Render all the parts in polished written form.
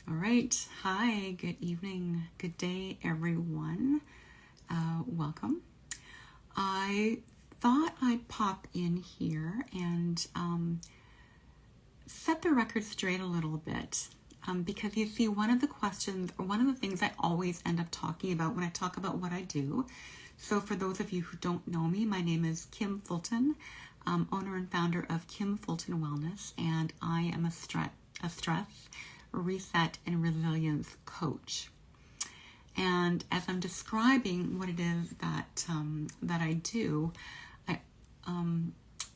All right. Hi, good evening, good day, everyone. Welcome. I thought I'd pop in here and set the record straight a little bit. Because you see, one of the questions, or one of the things I always end up talking about when I talk about what I do. So for those of you who don't know me, my name is Kim Fulton, owner and founder of Kim Fulton Wellness, and I am a stress, reset, and resilience coach. And as I'm describing what it is that I do, I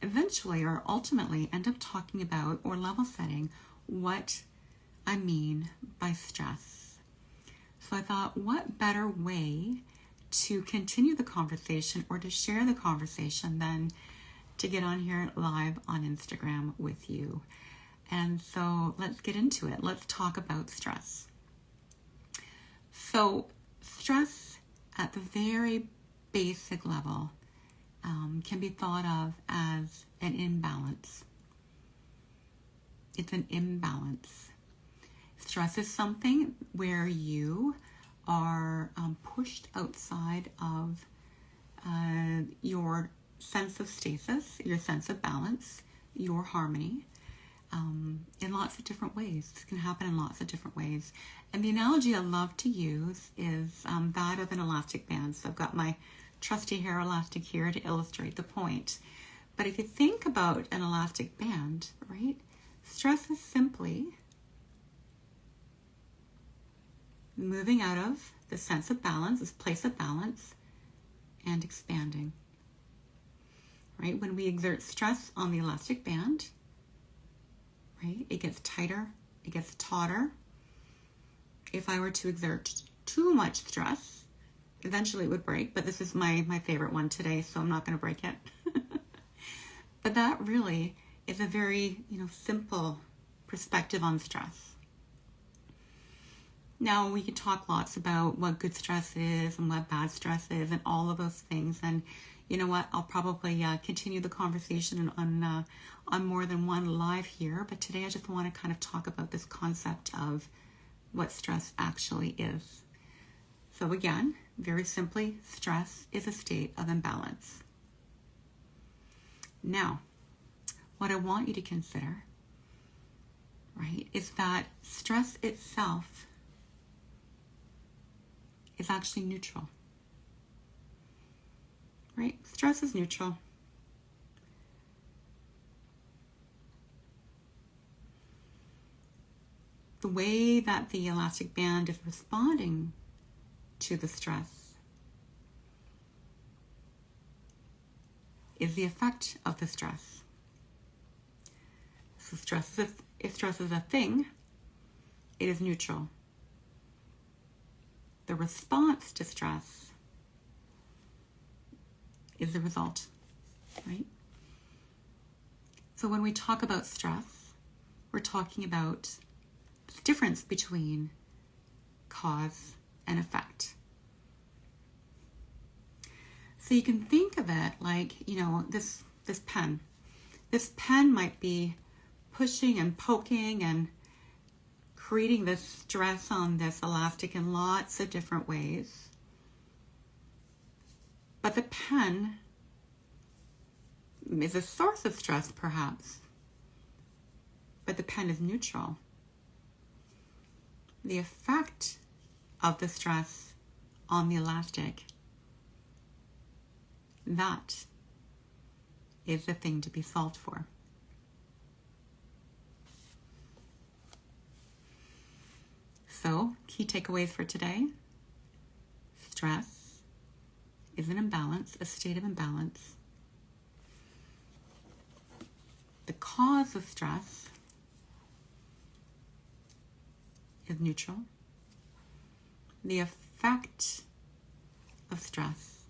eventually or ultimately end up talking about or level setting what I mean by stress. So I thought, what better way to continue the conversation or to share the conversation than to get on here live on Instagram with you. And so let's get into it. Let's talk about stress. So stress at the very basic level can be thought of as an imbalance. It's an imbalance. Stress is something where you are pushed outside of your sense of stasis, your sense of balance, your harmony, in lots of different ways. This can happen in lots of different ways. And the analogy I love to use is that of an elastic band. So I've got my trusty hair elastic here to illustrate the point. But if you think about an elastic band, right, stress is simply moving out of the sense of balance, this place of balance, and expanding. Right? When we exert stress on the elastic band, right, it gets tighter, it gets tauter. If I were to exert too much stress, eventually it would break, but this is my favorite one today, so I'm not going to break it. But that really is a very, simple perspective on stress. Now, we can talk lots about what good stress is and what bad stress is and all of those things. And you know what? I'll probably continue the conversation on more than one live here. But today I just want to kind of talk about this concept of what stress actually is. So again, very simply, stress is a state of imbalance. Now, what I want you to consider, right, is that stress itself is actually neutral. Right? Stress is neutral. The way that the elastic band is responding to the stress is the effect of the stress. So if stress is a thing, it is neutral. The response to stress is the result, right? So when we talk about stress, we're talking about the difference between cause and effect. So you can think of it like, this pen. This pen might be pushing and poking and creating this stress on this elastic in lots of different ways. But the pen is a source of stress, perhaps. But the pen is neutral. The effect of the stress on the elastic, that is the thing to be solved for. So, key takeaways for today. Stress is an imbalance, a state of imbalance. The cause of stress is neutral. The effect of stress,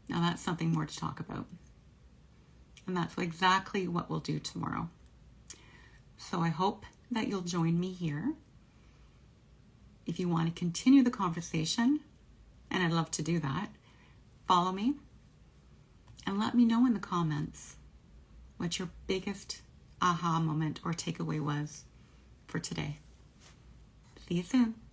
now that's something more to talk about. And that's exactly what we'll do tomorrow. So I hope that you'll join me here. If you want to continue the conversation, and I'd love to do that, follow me and let me know in the comments what your biggest aha moment or takeaway was for today. See you soon.